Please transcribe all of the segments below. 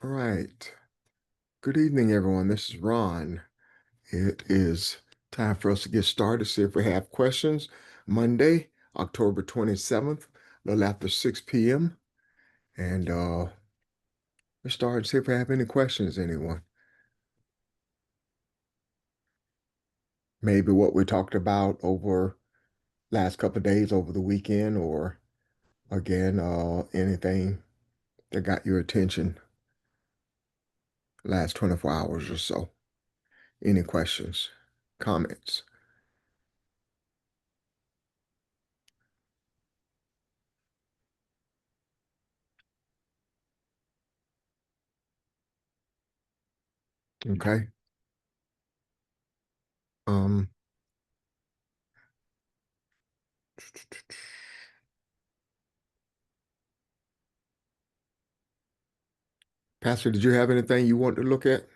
All right. Good evening, everyone. This is Ron. It is time for us to get started, see if we have questions. Monday, October 27th, a little after 6 p.m. And let's start and see if we have any questions, anyone. Maybe what we talked about over last couple of days over the weekend, or again, anything that got your attention last 24 hours or so. Any questions, comments? Okay. Um, Pastor, did you have anything you want to look at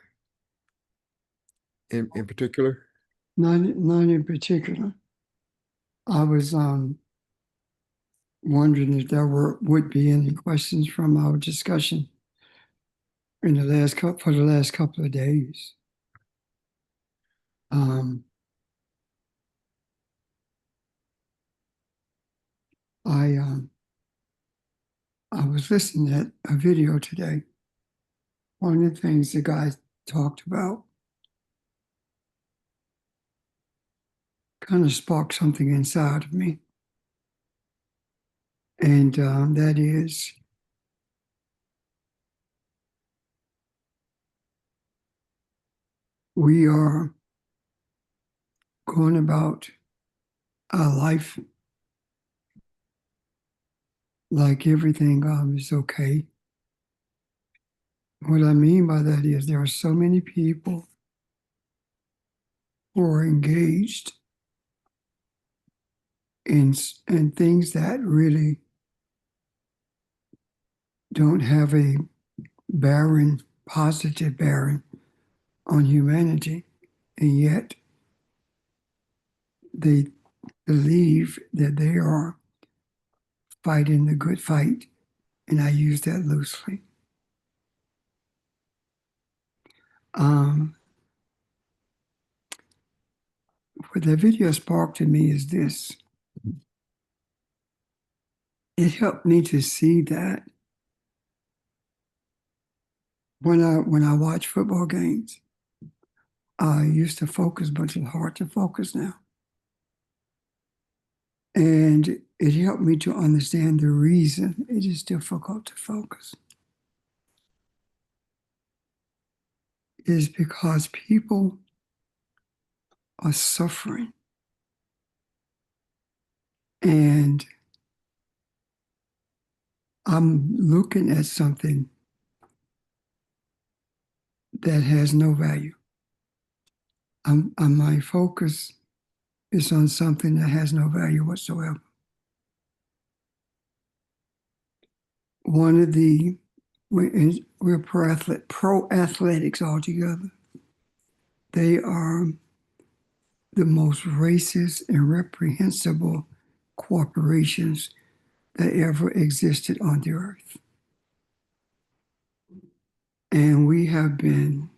in particular? Not in particular. I was wondering if there would be any questions from our discussion in the for the last couple of days. Um, I I was listening to a video today. One of the things the guy talked about kind of sparked something inside of me, and that is we are going about our life like everything is okay. What I mean by that is there are so many people who are engaged in things that really don't have a positive bearing on humanity, and yet they believe that they are fighting the good fight, and I use that loosely. Um, what the video sparked in me is this. It helped me to see that when I watch football games, I used to focus, but it's hard to focus now. And it helped me to understand the reason it is difficult to focus. It is because people are suffering. And I'm looking at something that has no value. My focus is on something that has no value whatsoever. One of the, we're pro athletics altogether. They are the most racist and reprehensible corporations that ever existed on the earth. And we have been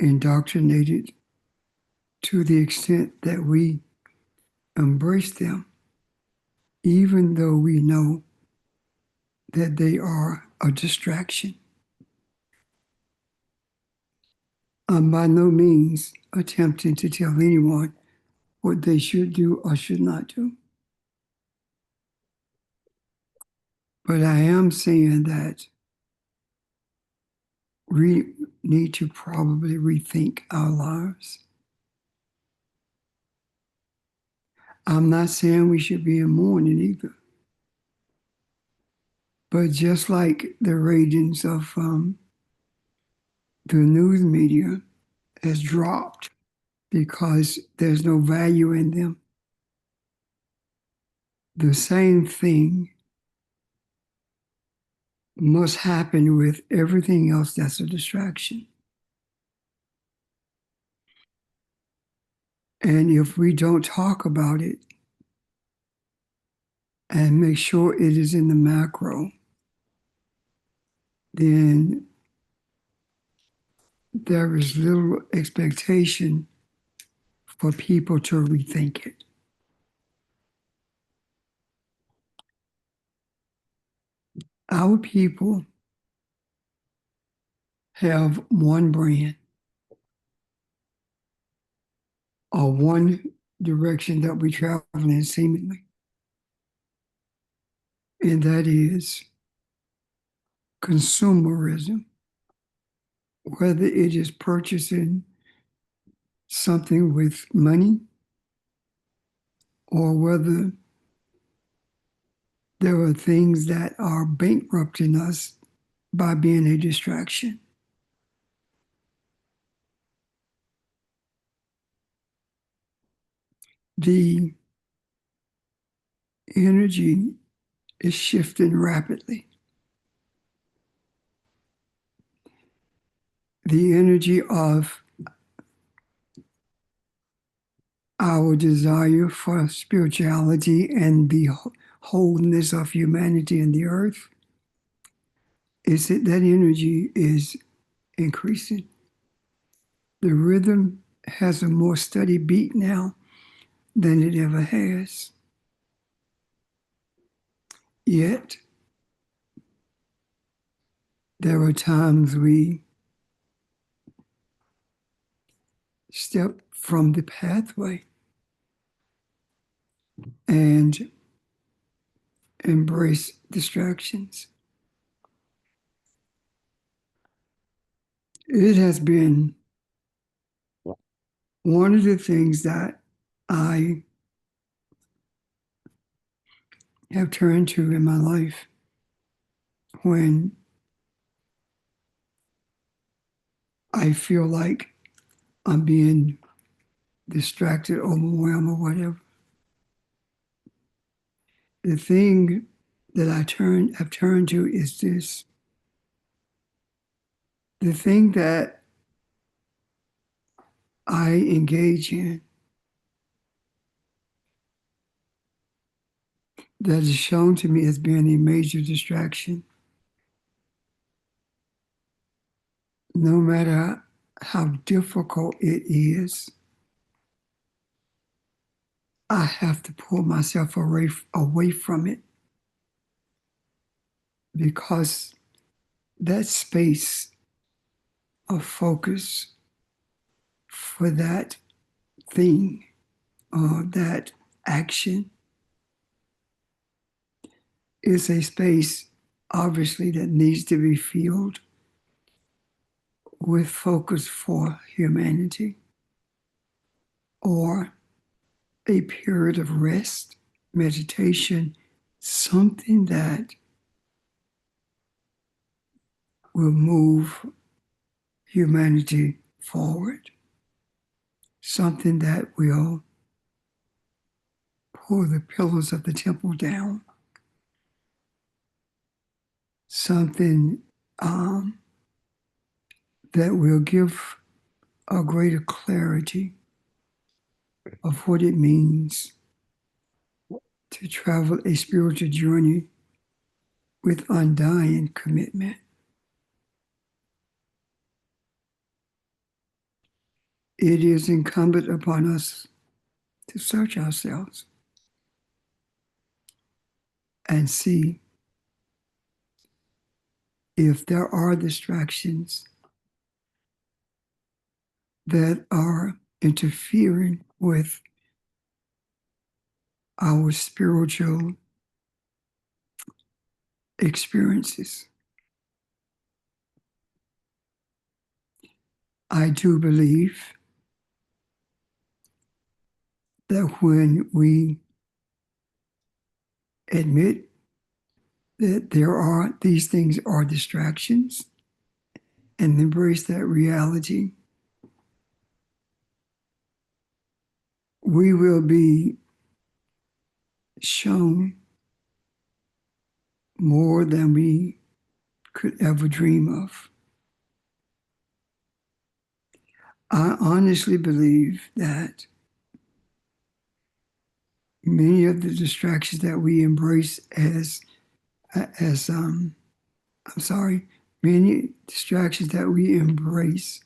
indoctrinated to the extent that we embrace them, even though we know that they are a distraction. I'm by no means attempting to tell anyone what they should do or should not do. But I am saying that we need to probably rethink our lives. I'm not saying we should be in mourning either. But just like the ratings of the news media has dropped because there's no value in them, the same thing must happen with everything else that's a distraction. And if we don't talk about it and make sure it is in the macro, then there is little expectation for people to rethink it. Our people have one brand or one direction that we travel in seemingly, and that is consumerism, whether it is purchasing something with money or whether there are things that are bankrupting us by being a distraction. The energy is shifting rapidly. The energy of our desire for spirituality and the wholeness of humanity and the earth is that energy is increasing. The rhythm has a more steady beat now than it ever has. Yet, there are times we step from the pathway and embrace distractions. It has been one of the things that I have turned to in my life when I feel like I'm being distracted, overwhelmed, or whatever. The thing that have turned to is this. The thing that I engage in that is shown to me as being a major distraction, no matter how difficult it is, I have to pull myself away from it because that space of focus for that thing or that action is a space, obviously, that needs to be filled with focus for humanity or a period of rest, meditation, something that will move humanity forward, something that will pull the pillars of the temple down, something that will give a greater clarity of what it means to travel a spiritual journey with undying commitment. It is incumbent upon us to search ourselves and see if there are distractions that are interfering with our spiritual experiences. I do believe that when we admit that these things are distractions and embrace that reality, we will be shown more than we could ever dream of. I honestly believe that many of the distractions that we embrace as I'm sorry, many distractions that we embrace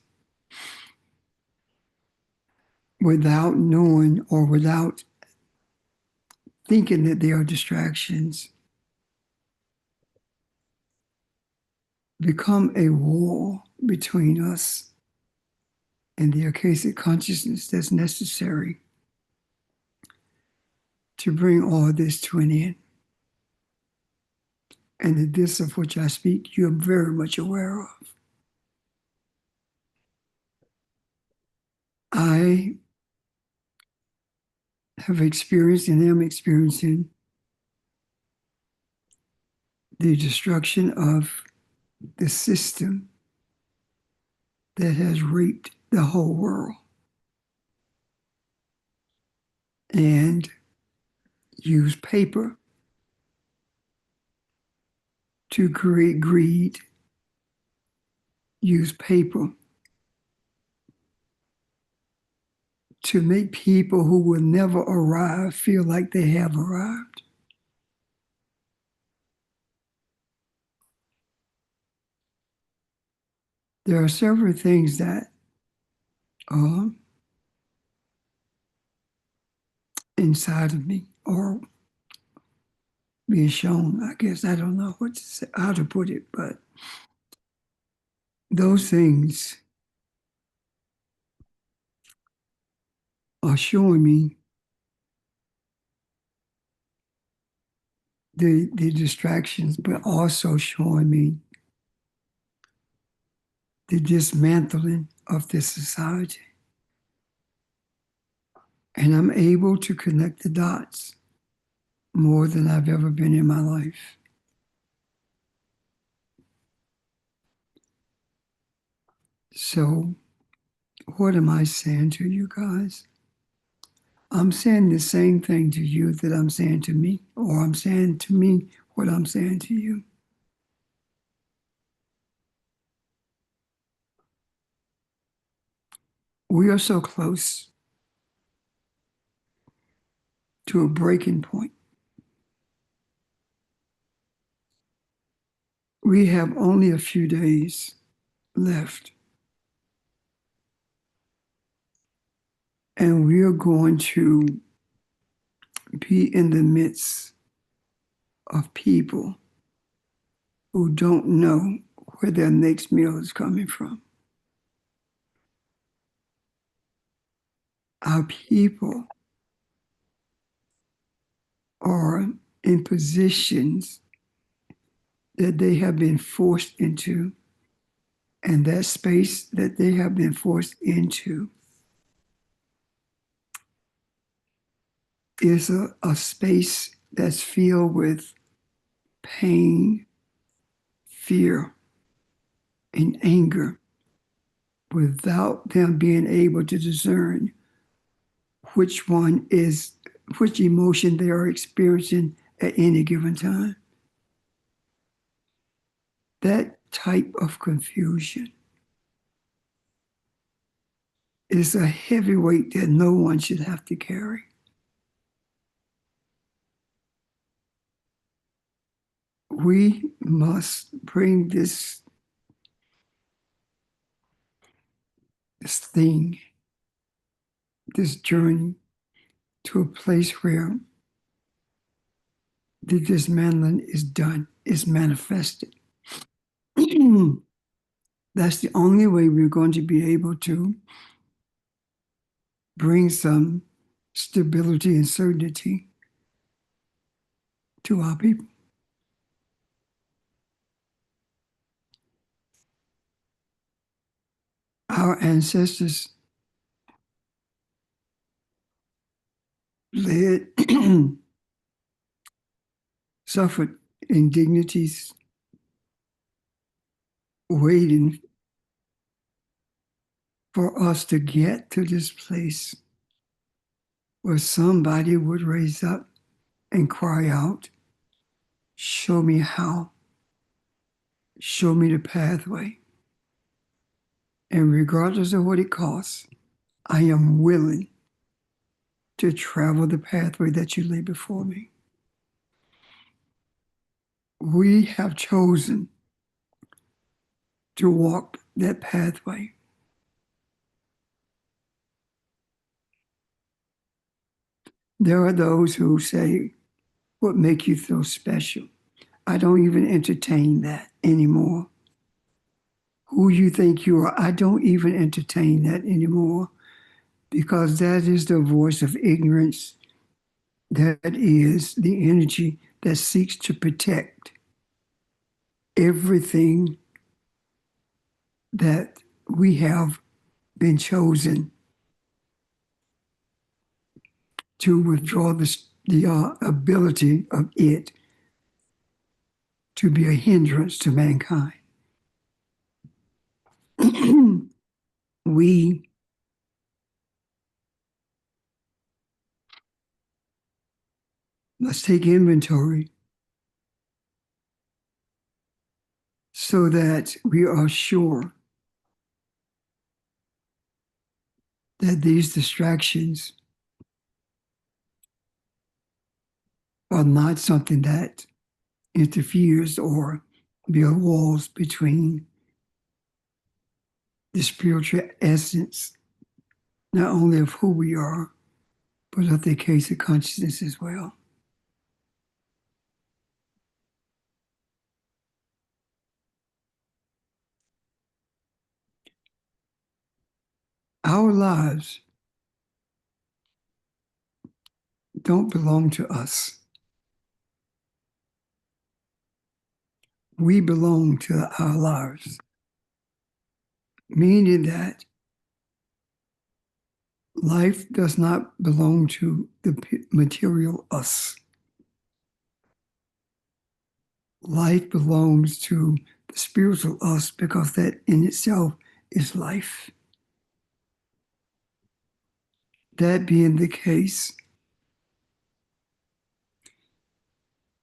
without knowing or without thinking that they are distractions become a wall between us and the acacic consciousness that's necessary to bring all this to an end. And the this of which I speak, you're very much aware of. I have experienced and am experiencing the destruction of the system that has raped the whole world and use paper to create greed, use paper to make people who will never arrive feel like they have arrived. There are several things that are inside of me or being shown. I guess I don't know what to say, how to put it, but those things are showing me the distractions, but also showing me the dismantling of this society. And I'm able to connect the dots more than I've ever been in my life. So, what am I saying to you guys? I'm saying the same thing to you that I'm saying to me, or I'm saying to me what I'm saying to you. We are so close to a breaking point. We have only a few days left. And we are going to be in the midst of people who don't know where their next meal is coming from. Our people are in positions that they have been forced into, and that space that they have been forced into is a space that's filled with pain, fear, and anger without them being able to discern which emotion they are experiencing at any given time. That type of confusion is a heavy weight that no one should have to carry. We must bring this thing, this journey, to a place where the dismantling is done, is manifested. That's the only way we're going to be able to bring some stability and certainty to our people. Our ancestors led, suffered indignities, waiting for us to get to this place where somebody would raise up and cry out, "Show me how, show me the pathway." And regardless of what it costs, I am willing to travel the pathway that you lay before me. We have chosen to walk that pathway. There are those who say, what make you feel special? I don't even entertain that anymore. Who you think you are, I don't even entertain that anymore, because that is the voice of ignorance. That is the energy that seeks to protect everything that we have been chosen to withdraw the ability of it to be a hindrance to mankind. We must take inventory so that we are sure that these distractions are not something that interferes or build walls between the spiritual essence, not only of who we are, but of the case of consciousness as well. Our lives don't belong to us. We belong to our lives, meaning that life does not belong to the material us. Life belongs to the spiritual us, because that in itself is life. That being the case,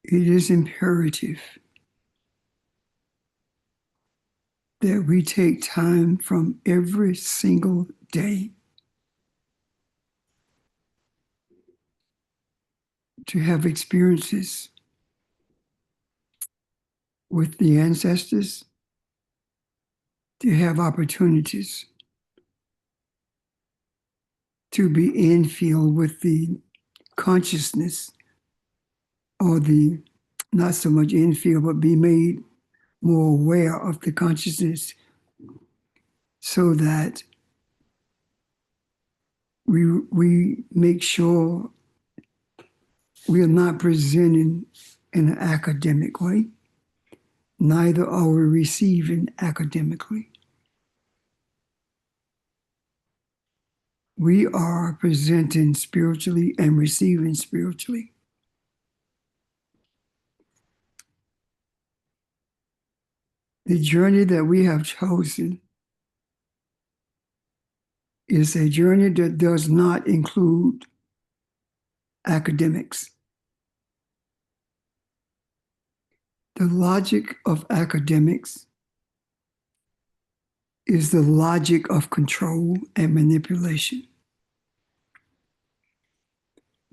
it is imperative that we take time from every single day to have experiences with the ancestors, to have opportunities to be infield with the consciousness, or the not so much infield, but be made more aware of the consciousness, so that we make sure we are not presenting in an academic way, neither are we receiving academically. We are presenting spiritually and receiving spiritually. The journey that we have chosen is a journey that does not include academics. The logic of academics is the logic of control and manipulation.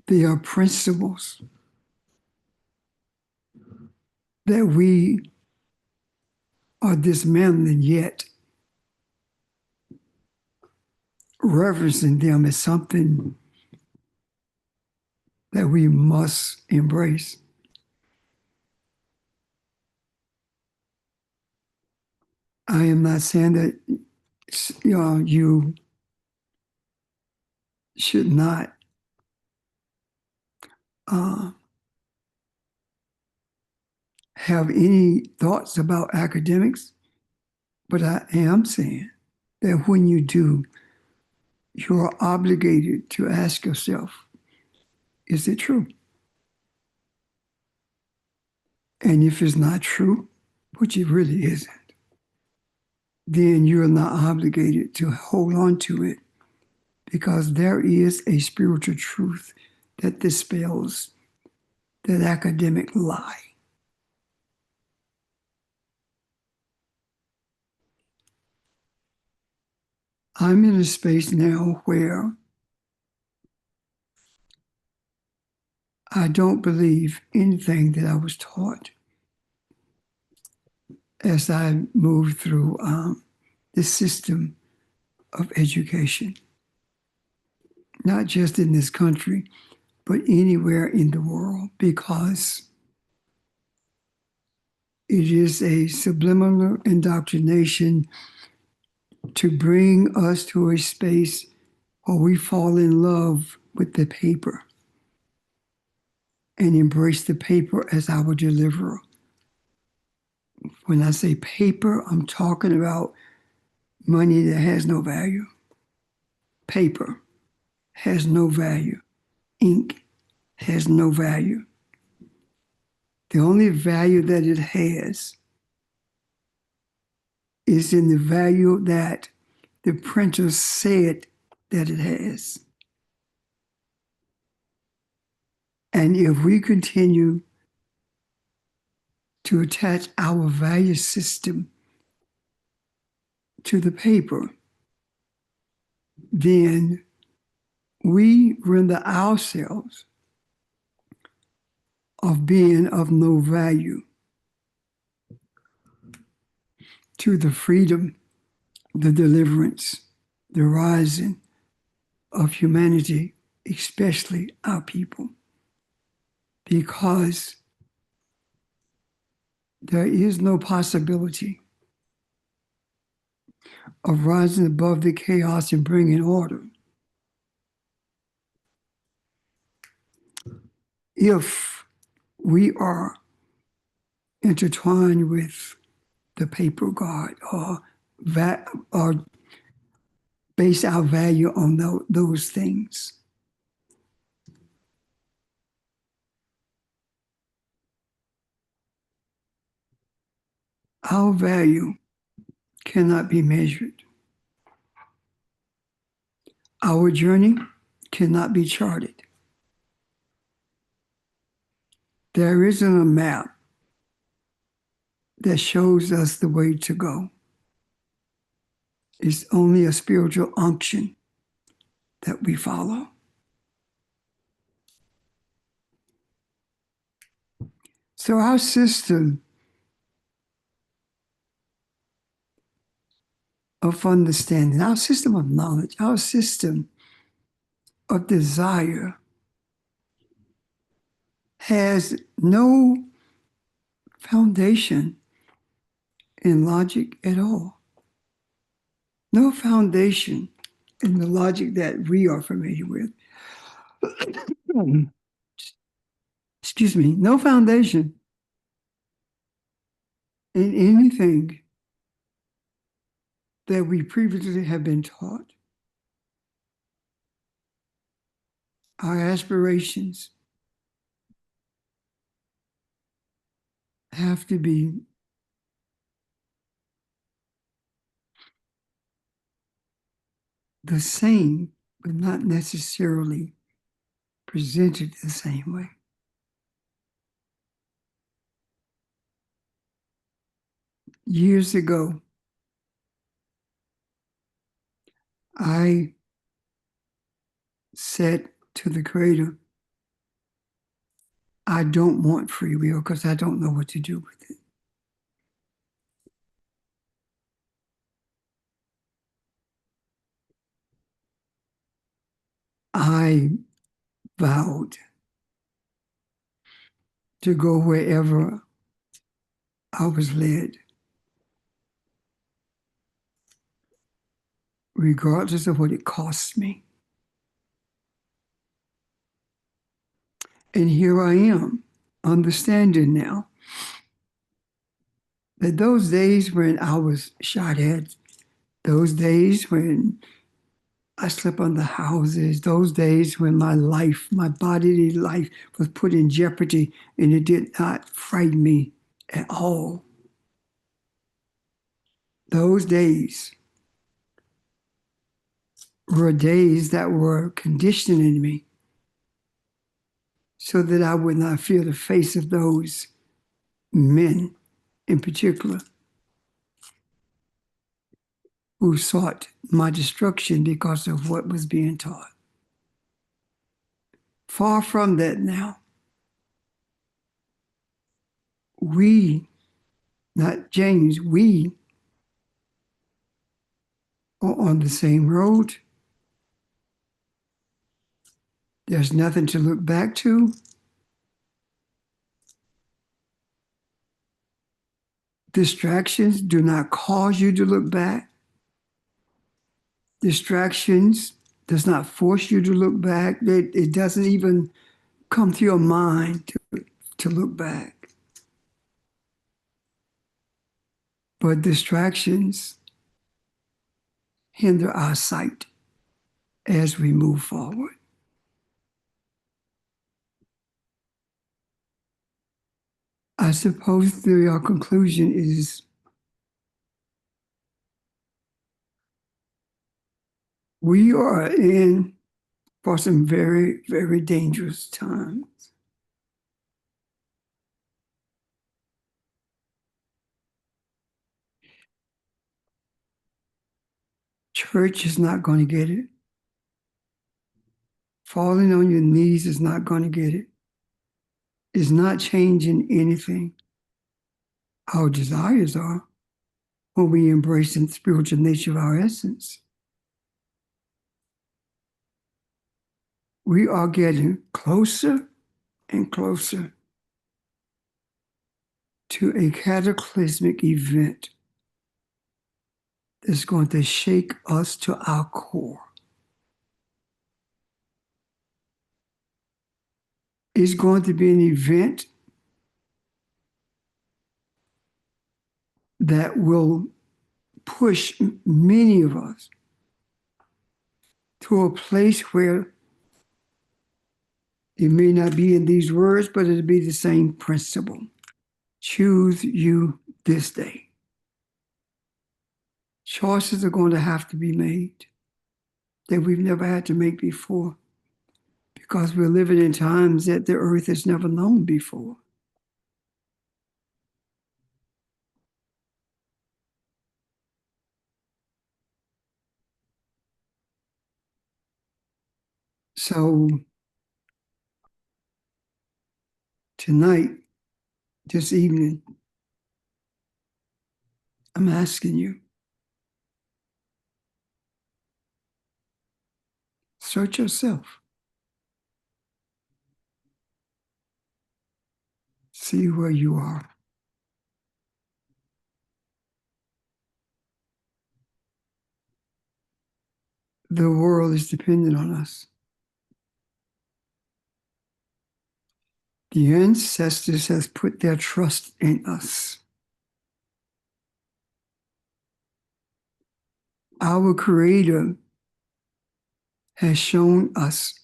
They are principles that we are dismantling, yet referencing them as something that we must embrace. I am not saying that you should not have any thoughts about academics, but I am saying that when you do, you are obligated to ask yourself, is it true? And if it's not true, which it really isn't, then you're not obligated to hold on to it, because there is a spiritual truth that dispels that academic lie. I'm in a space now where I don't believe anything that I was taught as I move through this system of education, not just in this country, but anywhere in the world, because it is a subliminal indoctrination to bring us to a space where we fall in love with the paper and embrace the paper as our deliverer. When I say paper, I'm talking about money that has no value. Paper has no value. Ink has no value. The only value that it has is in the value that the printer said that it has. And if we continue to attach our value system to the paper, then we render ourselves of being of no value to the freedom, the deliverance, the rising of humanity, especially our people. Because there is no possibility of rising above the chaos and bringing order if we are intertwined with the paper god or base our value on those things. Our value cannot be measured. Our journey cannot be charted. There isn't a map that shows us the way to go. It's only a spiritual unction that we follow. So our system of understanding, our system of knowledge, our system of desire has no foundation in logic at all. No foundation in the logic that we are familiar with. Excuse me, no foundation in anything that we previously have been taught. Our aspirations have to be the same, but not necessarily presented the same way. Years ago, I said to the Creator, I don't want free will because I don't know what to do with it. I vowed to go wherever I was led, regardless of what it costs me. And here I am, understanding now that those days when I was shot at, those days when I slept under houses, those days when my life, my bodily life was put in jeopardy, and it did not frighten me at all. Those days were days that were conditioning me so that I would not fear the face of those men in particular who sought my destruction because of what was being taught. Far from that now. We not James, we are on the same road. There's nothing to look back to. Distractions do not cause you to look back. Distractions does not force you to look back. It doesn't even come to your mind to look back. But distractions hinder our sight as we move forward. I suppose the conclusion is we are in for some very, very dangerous times. Church is not going to get it. Falling on your knees is not going to get it. It's not changing anything. Our desires are when we embrace the spiritual nature of our essence. We are getting closer and closer to a cataclysmic event that's going to shake us to our core. It's going to be an event that will push many of us to a place where it may not be in these words, but it'll be the same principle. Choose you this day. Choices are going to have to be made that we've never had to make before because we're living in times that the earth has never known before. So tonight, this evening, I'm asking you, search yourself. See where you are. The world is dependent on us. The ancestors has put their trust in us. Our Creator has shown us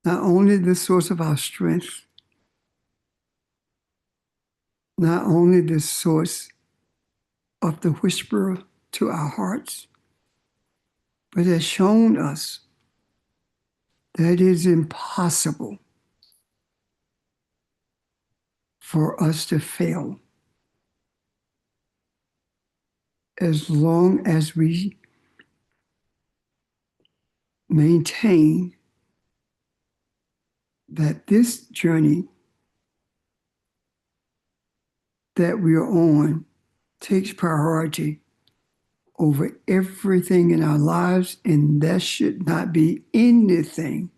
not only the source of our strength, not only the source of the whisperer to our hearts, but has shown us that it is impossible for us to fail as long as we maintain that this journey that we are on takes priority over everything in our lives, and there should not be anything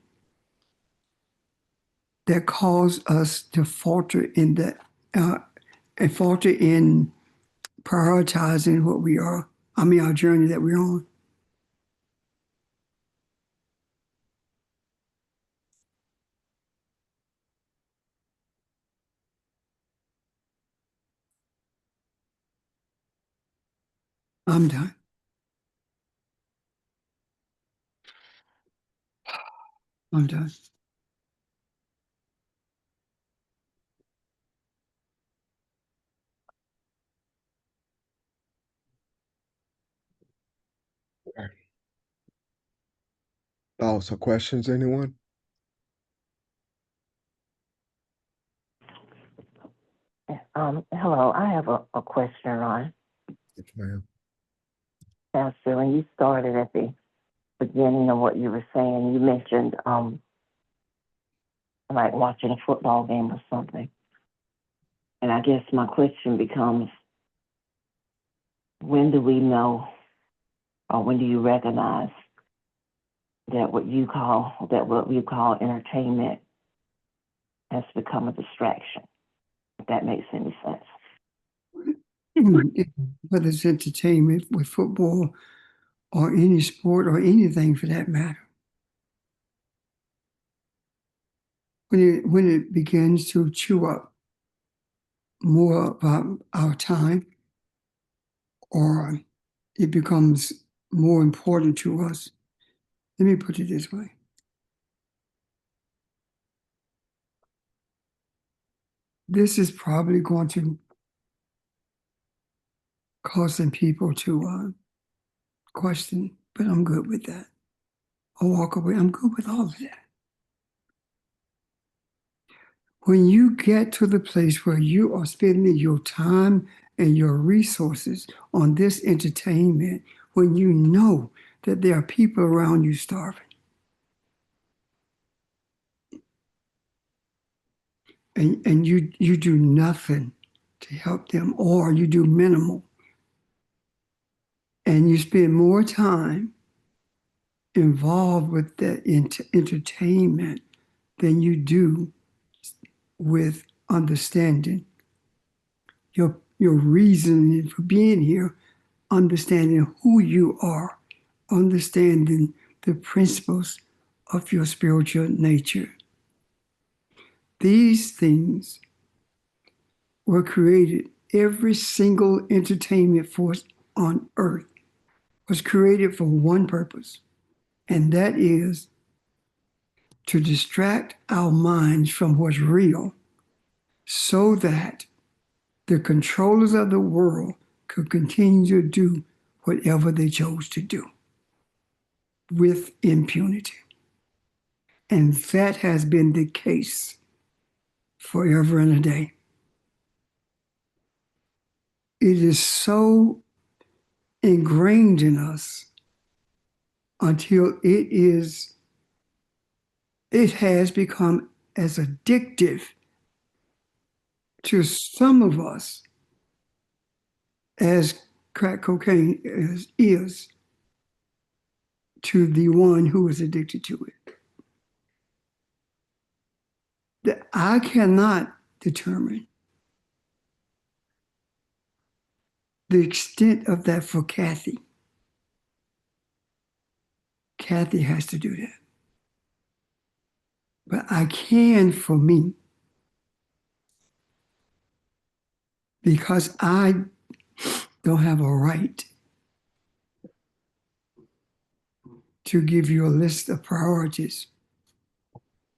that cause us to falter in that and falter in prioritizing what we are. Our journey that we're on. I'm done. I'm done. Thoughts or questions, anyone? Hello, I have a question, Ron. Yes, ma'am. Pastor, when you started at the beginning of what you were saying, you mentioned like watching a football game or something. And I guess my question becomes, when do we know, or when do you recognize that what you call entertainment has become a distraction? If that makes any sense. Whether it's entertainment with football or any sport or anything for that matter. When it begins to chew up more of our time, or it becomes more important to us. Let me put it this way. This is probably going to cause some people to question, but I'm good with that. I'll walk away. I'm good with all of that. When you get to the place where you are spending your time and your resources on this entertainment, when you know that there are people around you starving, and you do nothing to help them, or you do minimal, and you spend more time involved with that entertainment than you do with understanding your reasoning for being here, understanding who you are, understanding the principles of your spiritual nature. These things were created. Every single entertainment force on earth was created for one purpose, and that is to distract our minds from what's real so that the controllers of the world could continue to do whatever they chose to do with impunity. And that has been the case forever and a day. It is so ingrained in us until it has become as addictive to some of us as crack cocaine is to the one who is addicted to it. That I cannot determine the extent of that for Kathy. Kathy has to do that. But I can for me, because I don't have a right to give you a list of priorities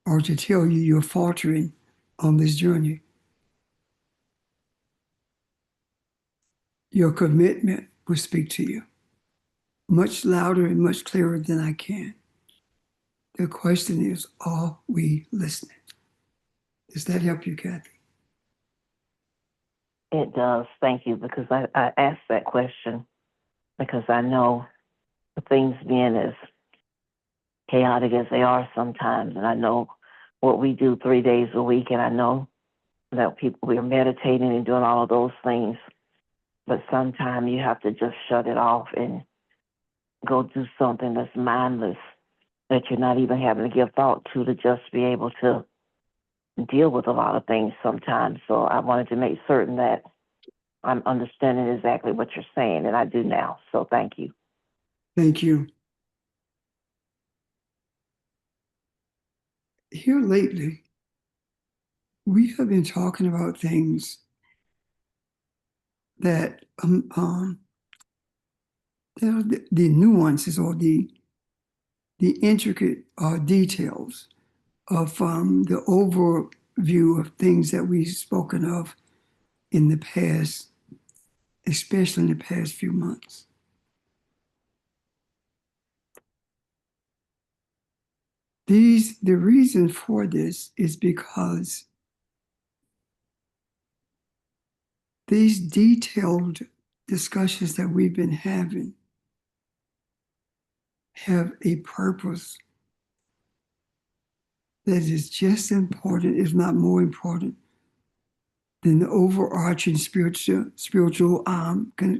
or to tell you you're faltering on this journey. Your commitment will speak to you much louder and much clearer than I can. The question is, are we listening? Does that help you, Kathy? It does. Thank you, because I asked that question because I know the things being as chaotic as they are sometimes, and I know what we do 3 days a week, and I know that we are meditating and doing all of those things, but sometimes you have to just shut it off and go do something that's mindless, that you're not even having to give thought to just be able to deal with a lot of things sometimes. So I wanted to make certain that I'm understanding exactly what you're saying, and I do now. So thank you. Thank you. Here lately, we have been talking about things that the nuances or the intricate details of the overview of things that we've spoken of in the past, especially in the past few months. The reason for this is because these detailed discussions that we've been having have a purpose that is just important, if not more important, than the overarching spiritual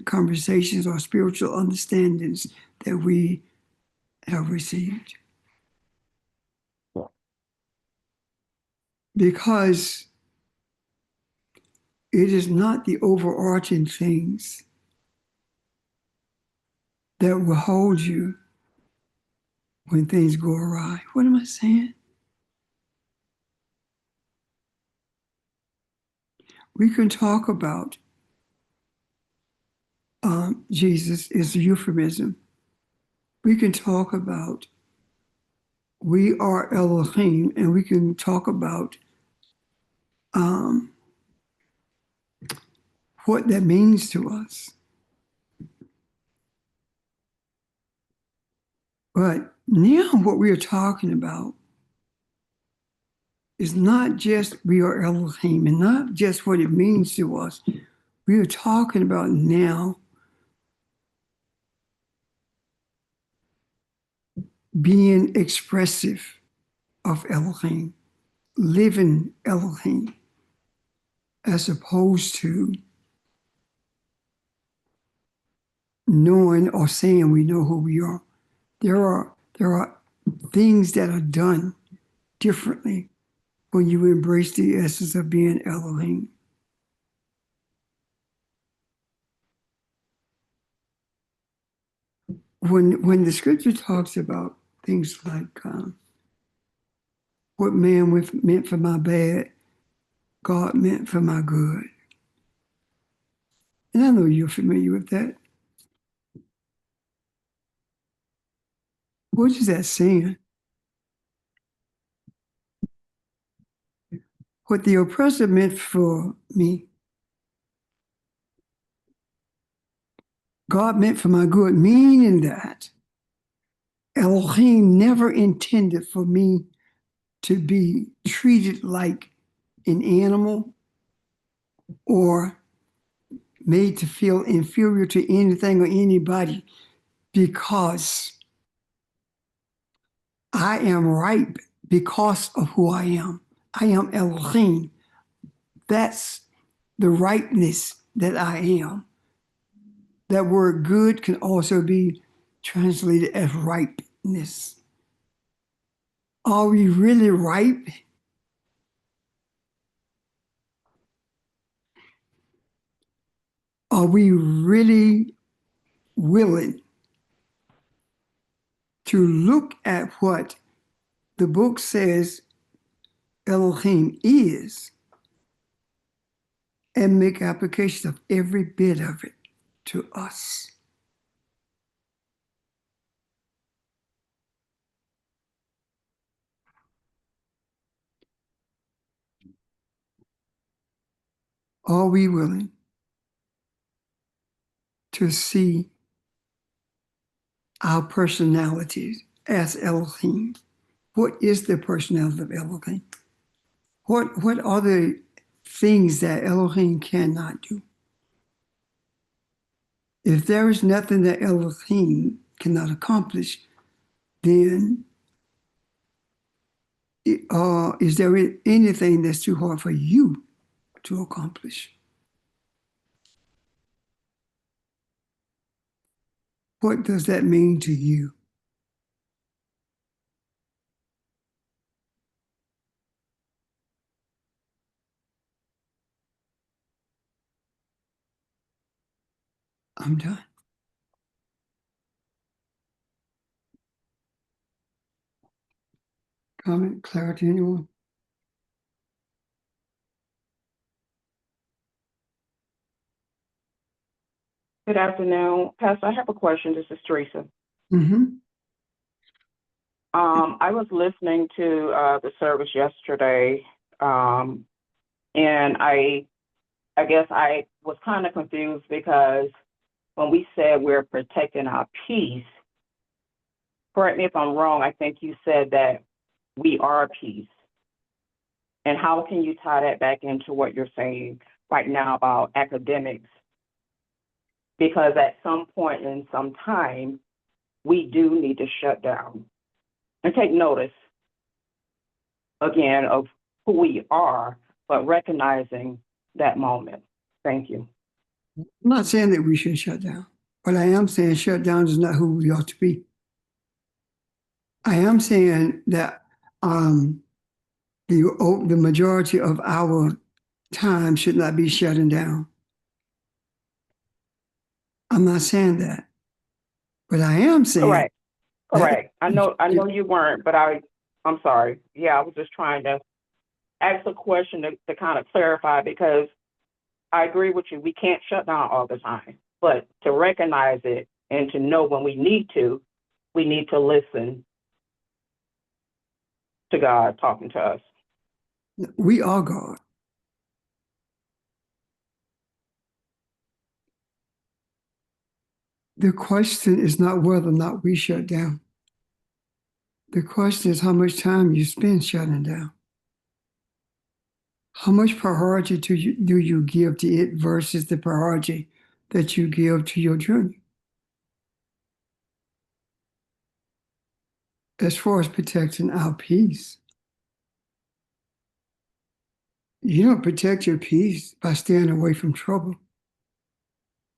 conversations or spiritual understandings that we have received. Because it is not the overarching things that will hold you when things go awry. What am I saying? We can talk about Jesus is a euphemism. We can talk about we are Elohim, and we can talk about what that means to us. But now what we are talking about is not just we are Elohim and not just what it means to us. We are talking about now being expressive of Elohim, living Elohim, as opposed to knowing or saying we know who we are. There are things that are done differently when you embrace the essence of being Elohim. When the scripture talks about things like what man meant for my bad, God meant for my good. And I know you're familiar with that. What is that saying? What the oppressor meant for me, God meant for my good, meaning that Elohim never intended for me to be treated like an animal or made to feel inferior to anything or anybody because I am ripe because of who I am. I am Elohim. That's the ripeness that I am. That word good can also be translated as ripeness. Are we really ripe? Are we really willing to look at what the book says Elohim is and make application of every bit of it to us? Are we willing to see our personalities as Elohim? What is the personality of Elohim? What are the things that Elohim cannot do? If there is nothing that Elohim cannot accomplish, then is there anything that's too hard for you to accomplish? What does that mean to you? I'm done. Comment, clarity, anyone? Good afternoon. Pastor, I have a question. This is Teresa. Mm-hmm. I was listening to the service yesterday, and I guess I was kind of confused because when we said we're protecting our peace, correct me if I'm wrong, I think you said that we are peace. And how can you tie that back into what you're saying right now about academics? Because at some point in some time, we do need to shut down and take notice, again, of who we are, but recognizing that moment. Thank you. I'm not saying that we should shut down, but I am saying shut down is not who we ought to be. I am saying that the majority of our time should not be shutting down. I'm not saying that, but I am saying Correct. that Correct. I know you weren't, but I'm sorry. Yeah, I was just trying to ask a question to kind of clarify, because I agree with you. We can't shut down all the time, but to recognize it and to know when we need to listen to God talking to us. we are God. The question is not whether or not we shut down. The question is how much time you spend shutting down. How much priority do you give to it versus the priority that you give to your journey? As far as protecting our peace, you don't protect your peace by staying away from trouble.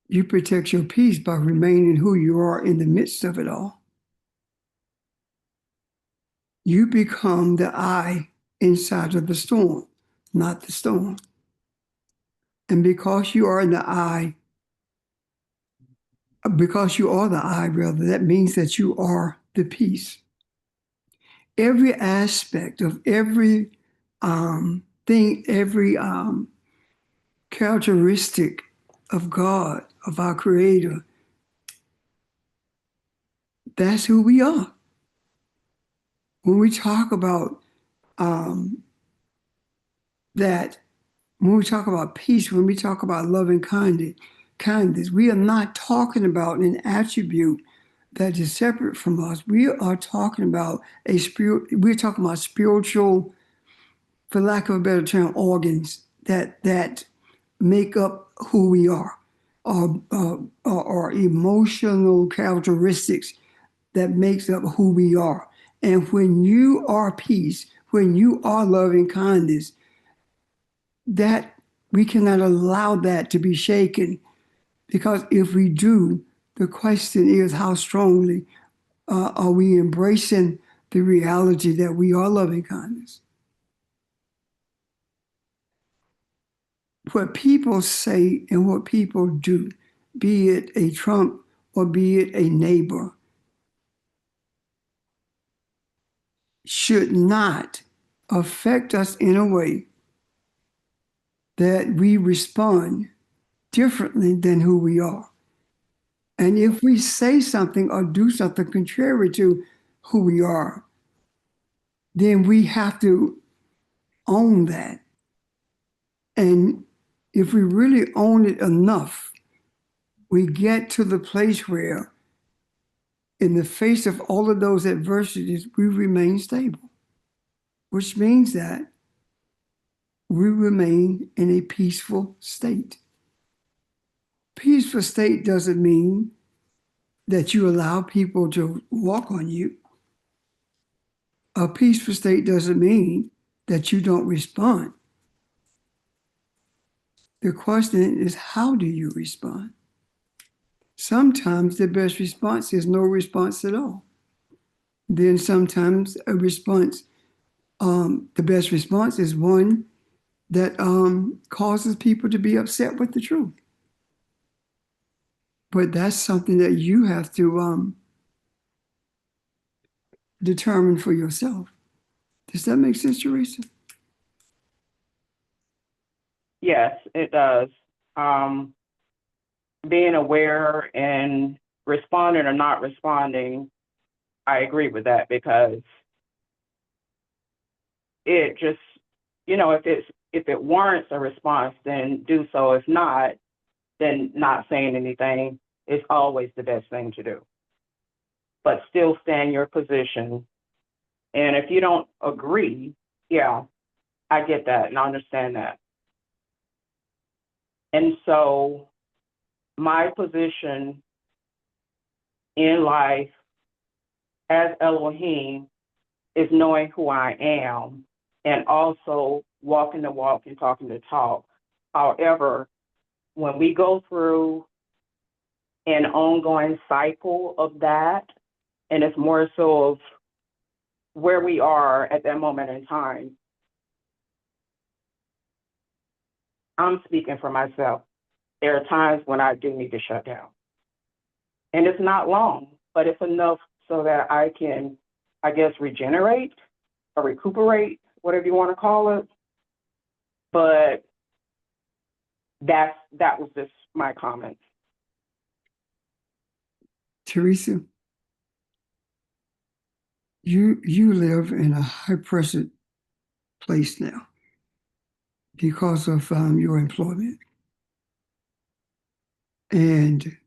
You protect your peace by remaining who you are in the midst of it all. You become the eye inside of the storm, not the storm. And because you are in the eye, because you are the eye, rather, that means that you are the peace. Every aspect of every thing, every characteristic of God, of our Creator, that's who we are. When we talk about that, when we talk about peace, when we talk about loving kindness, we are not talking about an attribute that is separate from us. We are talking about we're talking about spiritual, for lack of a better term, organs that make up who we are, or emotional characteristics that makes up who we are. And when you are peace, when you are loving kindness, that we cannot allow that to be shaken, because if we do, the question is how strongly are we embracing the reality that we are loving kindness? What people say and what people do, be it a Trump or be it a neighbor, should not affect us in a way that we respond differently than who we are. And if we say something or do something contrary to who we are, then we have to own that. And if we really own it enough, we get to the place where, in the face of all of those adversities, we remain stable, which means that we remain in a peaceful state. Peaceful state doesn't mean that you allow people to walk on you. A peaceful state doesn't mean that you don't respond. The question is, how do you respond? Sometimes the best response is no response at all. Then sometimes a response, the best response is one that causes people to be upset with the truth. But that's something that you have to determine for yourself. Does that make sense, Teresa? Yes, it does. Being aware and responding or not responding, I agree with that, because it just, if it warrants a response, then do so. If not, then not saying anything is always the best thing to do. But still stand your position. And if you don't agree, yeah, I get that and I understand that. And so my position in life as Elohim is knowing who I am, and also walking the walk and talking the talk However, when we go through an ongoing cycle of that, and it's more so of where we are at that moment in time, I'm speaking for myself. There are times when I do need to shut down. And it's not long, but it's enough so that I can, I guess, regenerate or recuperate, whatever you want to call it. But that was just my comment. Teresa, you live in a high pressure place now because of your employment. And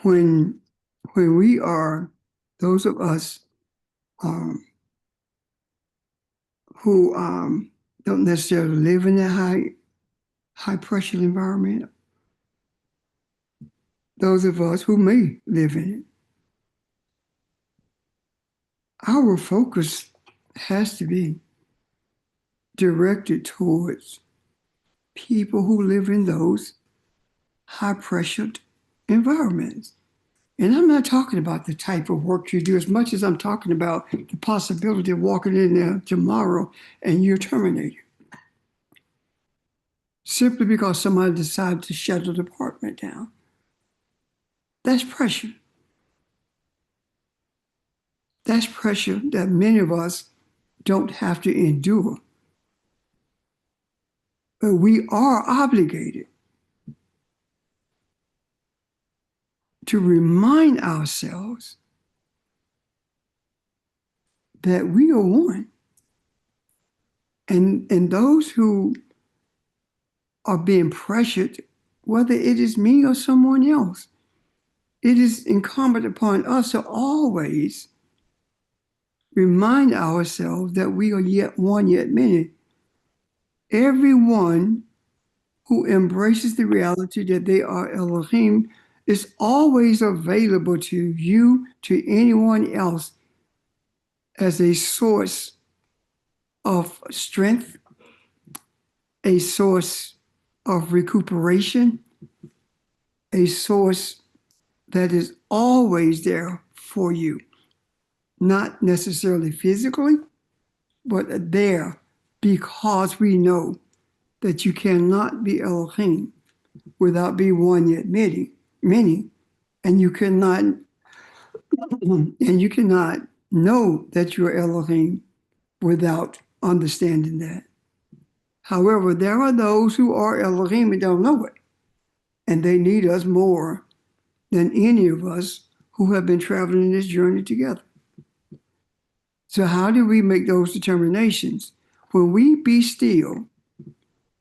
when we are, those of us who don't necessarily live in a high pressure environment, those of us who may live in it, our focus has to be directed towards people who live in those high pressured environments. And I'm not talking about the type of work you do as much as I'm talking about the possibility of walking in there tomorrow and you're terminated. Simply because somebody decided to shut the department down. That's pressure. That's pressure that many of us don't have to endure. But we are obligated to remind ourselves that we are one. And those who are being pressured, whether it is me or someone else, it is incumbent upon us to always remind ourselves that we are yet one, yet many. Everyone who embraces the reality that they are Elohim is always available to you, to anyone else, as a source of strength, a source of recuperation, a source that is always there for you, not necessarily physically, but there because we know that you cannot be Elohim without being one yet many, and you cannot know that you're Elohim without understanding that. However, there are those who are Elohim and don't know it, and they need us more than any of us who have been traveling this journey together. So how do we make those determinations? When we be still,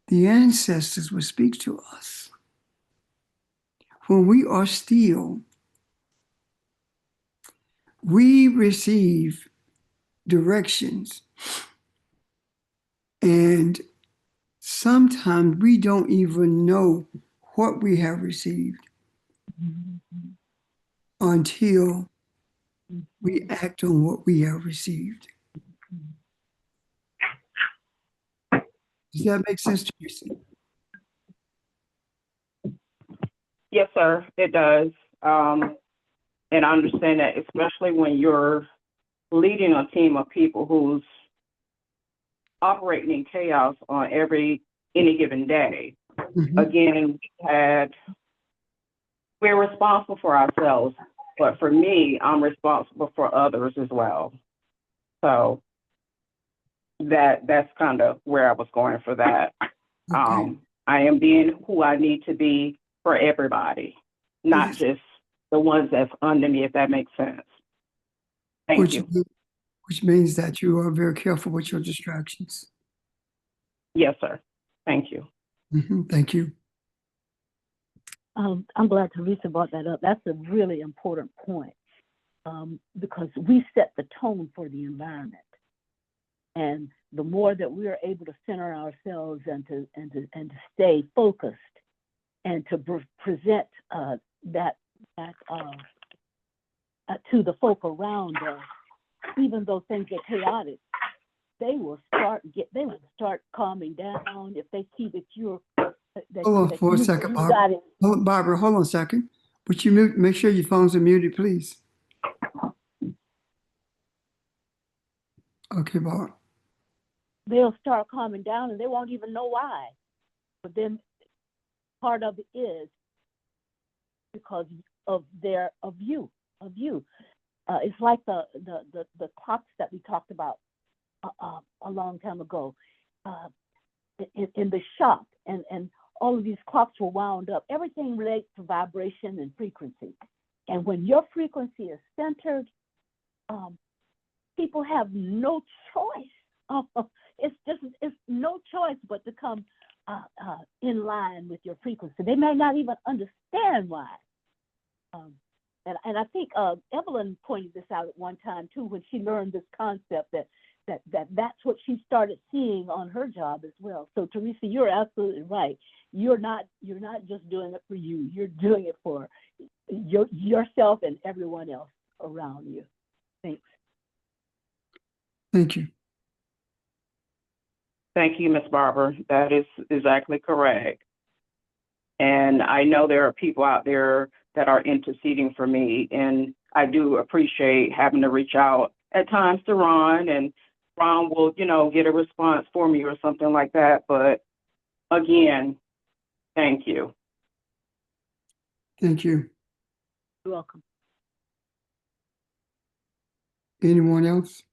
the ancestors will speak to us. When we are still, we receive directions, and sometimes we don't even know what we have received until we act on what we have received. Does that make sense to you? Yes, sir, it does. And I understand that, especially when you're leading a team of people who's operating in chaos on any given day. Mm-hmm. Again, we're responsible for ourselves, but for me, I'm responsible for others as well. So that's kind of where I was going for that. Okay. I am being who I need to be for everybody, not Yes. just the ones that's under me, if that makes sense. Thank you. Which means that you are very careful with your distractions. Yes, sir. Thank you. Mm-hmm. Thank you. I'm glad Teresa brought that up. That's a really important point because we set the tone for the environment. And the more that we are able to center ourselves and to stay focused and to present that to the folk around us, even though things are chaotic, they will start calming down if they see that you're Hold on that for a you second, you Barbara. got it. Barbara, hold on a second. Would you mute, make sure your phones are muted, please? Okay, Barbara. They'll start calming down and they won't even know why. But then part of it is because of you. It's like the clocks that we talked about a long time ago in the shop, and all of these clocks were wound up. Everything relates to vibration and frequency, and when your frequency is centered, people have no choice. It's no choice but to come in line with your frequency. They may not even understand why. And I think Evelyn pointed this out at one time too, when she learned this concept that's what she started seeing on her job as well. So Teresa, you're absolutely right. You're not just doing it for you. You're doing it for yourself and everyone else around you. Thanks. Thank you. Thank you, Ms. Barber. That is exactly correct. And I know there are people out there that are interceding for me, and I do appreciate having to reach out at times to Ron, and Ron will, get a response for me or something like that. But again, thank you. Thank you. You're welcome. Anyone else?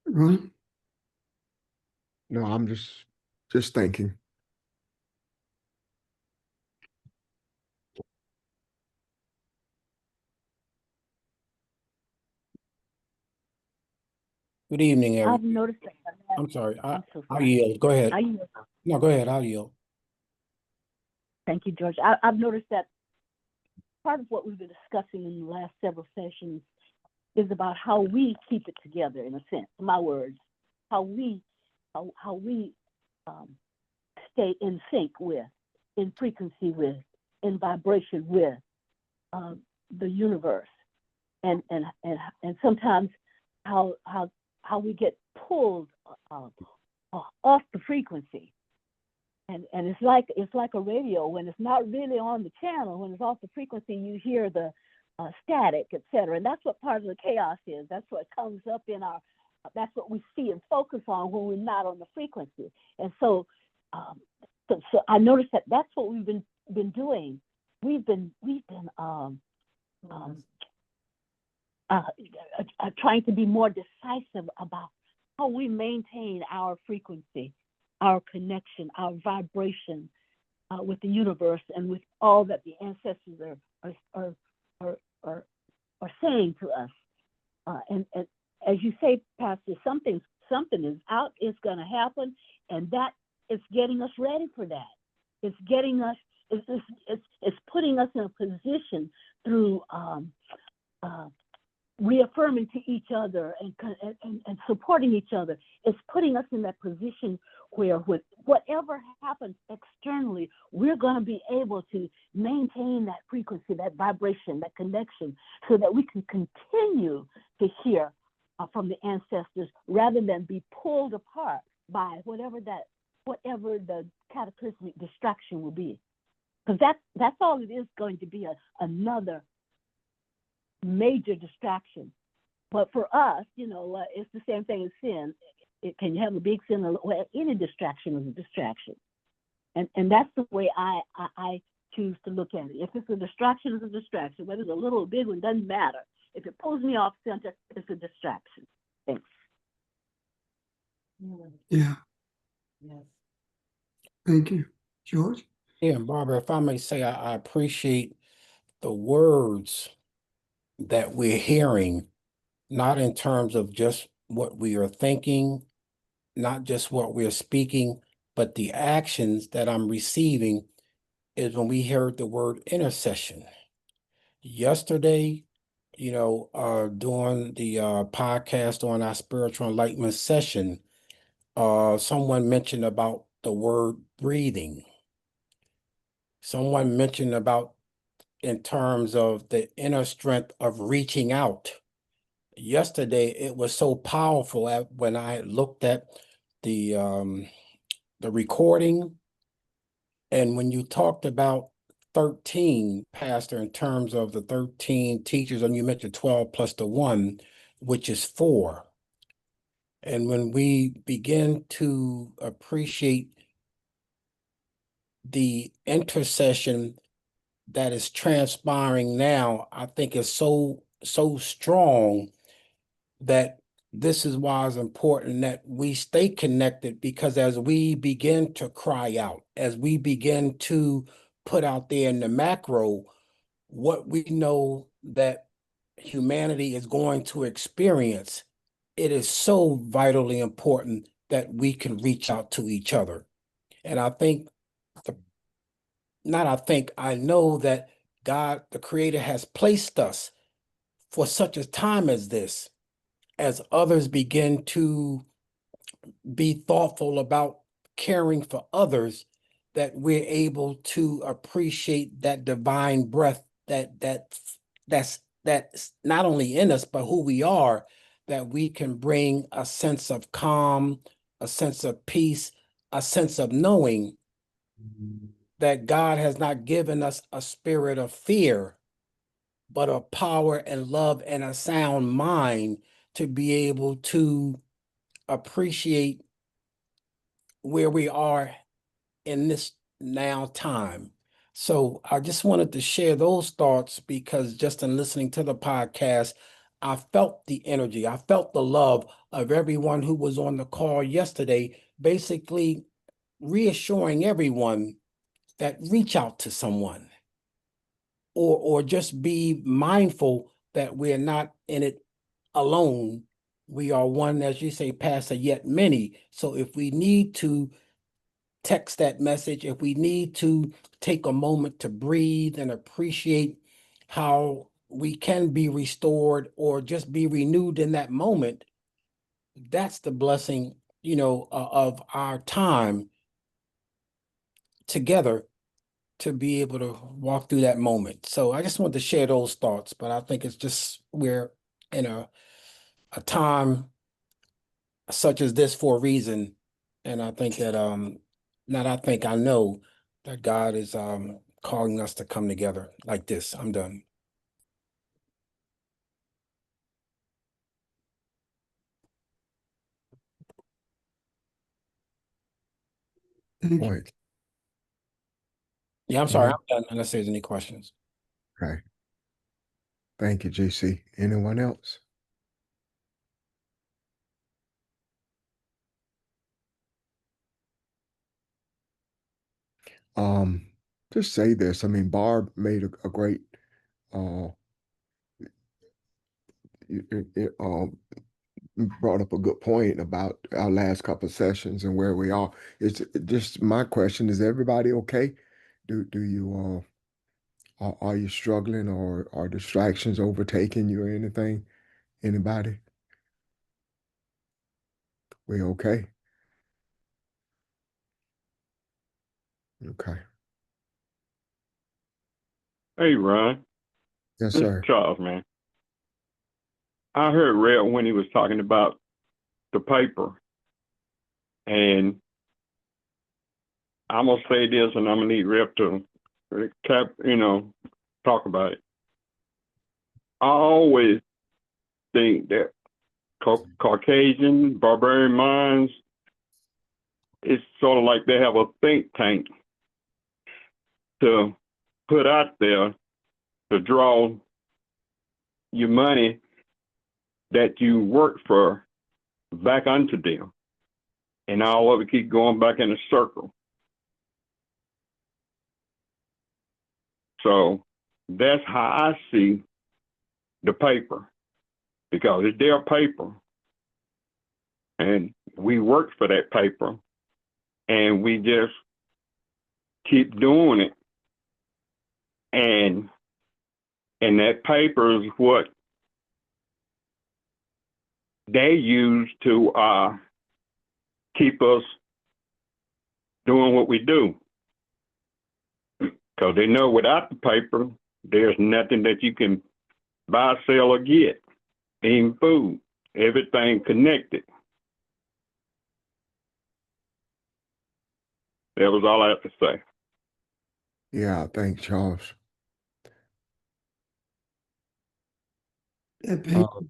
Ron? No, I'm just thinking. Good evening, I've everyone. noticed that. I'm sorry. I'm so I'll sorry. yield. Go ahead. I yield. No, go ahead. I'll yield. Thank you, George. I've noticed that part of what we've been discussing in the last several sessions is about how we keep it together, in a sense. My words, how we stay in sync with, in frequency with, in vibration with the universe, and sometimes how we get pulled off the frequency. And it's like a radio. When it's not really on the channel, when it's off the frequency, you hear the static, etc. And that's what part of the chaos is. That's what comes up in our. That's what we see and focus on when we're not on the frequency. And so I noticed that that's what we've been doing. We've been trying to be more decisive about how we maintain our frequency, our connection, our vibration with the universe and with all that the ancestors are saying to us. And as you say, Pastor, something is out, it's going to happen, and that is getting us ready for that. It's getting us, it's putting us in a position through reaffirming to each other and supporting each other. It's putting us in that position where with whatever happens externally, we're going to be able to maintain that frequency, that vibration, that connection, so that we can continue to hear from the ancestors rather than be pulled apart by whatever the cataclysmic distraction will be. Because that's all it is going to be, another major distraction. But for us, it's the same thing as sin. Can you have a big sin? Well, any distraction is a distraction, and that's the way I choose to look at it. If it's a distraction, it's a distraction. Whether it's a little or big one, doesn't matter. If it pulls me off center, it's a distraction. Thanks. Yeah. Yes. Thank you. George? Yeah, and Barbara, if I may say, I appreciate the words that we're hearing, not in terms of just what we are thinking, not just what we're speaking, but the actions that I'm receiving is when we heard the word intercession. Yesterday, during the podcast on our spiritual enlightenment session, someone mentioned about the word breathing. Someone mentioned about in terms of the inner strength of reaching out. Yesterday, it was so powerful when I looked at the recording, and when you talked about 13, Pastor, in terms of the 13 teachers, and you mentioned 12 plus the one, which is 4. And when we begin to appreciate the intercession that is transpiring now, I think is so strong that this is why it's important that we stay connected, because as we begin to cry out, as we begin to put out there in the macro what we know that humanity is going to experience, it is so vitally important that we can reach out to each other. And I think, I know that God, the Creator, has placed us for such a time as this, as others begin to be thoughtful about caring for others, that we're able to appreciate that divine breath that's not only in us, but who we are, that we can bring a sense of calm, a sense of peace, a sense of knowing that God has not given us a spirit of fear, but of power and love and a sound mind to be able to appreciate where we are in this now time. So I just wanted to share those thoughts, because just in listening to the podcast, I felt the energy, I felt the love of everyone who was on the call yesterday, basically reassuring everyone that reach out to someone, or just be mindful that we're not in it alone. We are one, as you say, Pastor, yet many. So if we need to text that message, if we need to take a moment to breathe and appreciate how we can be restored or just be renewed in that moment, that's the blessing, of our time together, to be able to walk through that moment. So I just wanted to share those thoughts, but I think it's just, we're in a time such as this for a reason. And I think that I know that God is calling us to come together like this. I'm done. Thank you. Point. Yeah, I'm sorry, Any- I'm done unless there's any questions. Okay. Thank you, JC. Anyone else? Um, just say this. I mean, Barb made a great uh brought up a good point about our last couple of sessions and where we are. It's just my question, is everybody okay? Do you are you struggling, or are distractions overtaking you or anything? Anybody? We okay? Okay. Hey, Ron. Yes, This is sir. Charles, man. I heard Red when he was talking about the paper, and I'm gonna say this, and I'm gonna need Rep to talk about it. I always think that Caucasian barbarian minds, it's sort of like they have a think tank to put out there to draw your money that you work for back onto them, and all of it keep going back in a circle. So that's how I see the paper, because it's their paper, and we work for that paper, and we just keep doing it, and that paper is what they use to keep us doing what we do. Because they know without the paper, there's nothing that you can buy, sell, or get. Even food, everything connected. That was all I have to say. Yeah, thanks, Charles. That paper,